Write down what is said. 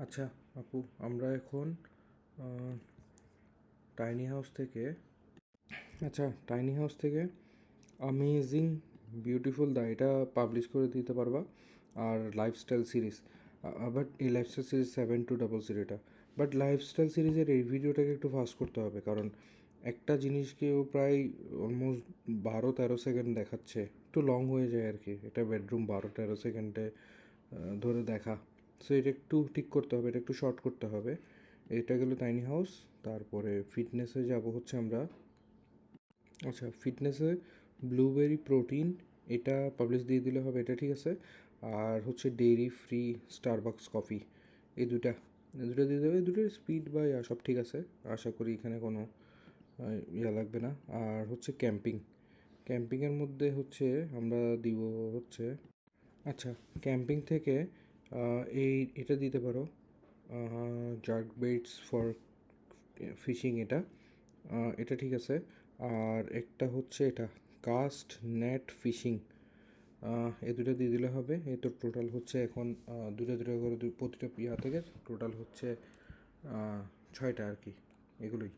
আচ্ছা আপু, আমরা এখন টাইনি হাউস থেকে অ্যামেজিং বিউটিফুল দা এটা পাবলিশ করে দিতে পারবা। আর লাইফস্টাইল সিরিজ, বাট এই লাইফস্টাইল সিরিজ 7200 এটা। বাট লাইফস্টাইল সিরিজের এই ভিডিওটাকে একটু ফাস্ট করতে হবে, কারণ একটা জিনিসকেও প্রায় অলমোস্ট 12-13 সেকেন্ড দেখাচ্ছে, একটু লং হয়ে যায় আর কি। এটা বেডরুম 12-13 সেকেন্ডে ধরে দেখা। সো এটা একটু ঠিক করতে হবে, এটা একটু শর্ট করতে হবে। এটা গেল টাইনি হাউস। তারপরে ফিটনেসে যাব হচ্ছে আমরা। আচ্ছা, ফিটনেসে ব্লুবেরি প্রোটিন এটা পাবলিশ দিয়ে দিলে হবে, এটা ঠিক আছে। আর হচ্ছে ডেইরি ফ্রি স্টারবাকস কফি, এই দুটা দিয়ে দেবে। এই দুটোর স্পিড বা সব ঠিক আছে, আশা করি এখানে কোনো লাগবে না। আর হচ্ছে ক্যাম্পিংয়ের মধ্যে হচ্ছে আমরা দিব হচ্ছে, আচ্ছা, ক্যাম্পিং থেকে এটা দিতে পারো, জার্ক বেটস ফর ফিশিং এটা। এটা ঠিক আছে। আর একটা হচ্ছে এটা কাস্ট নেট ফিশিং, এই দুটো দিয়ে দিলে হবে। এই তো টোটাল হচ্ছে এখন দুটো দুটো করে প্রতিটা থেকে টোটাল হচ্ছে 6টা আর কি, এগুলোই।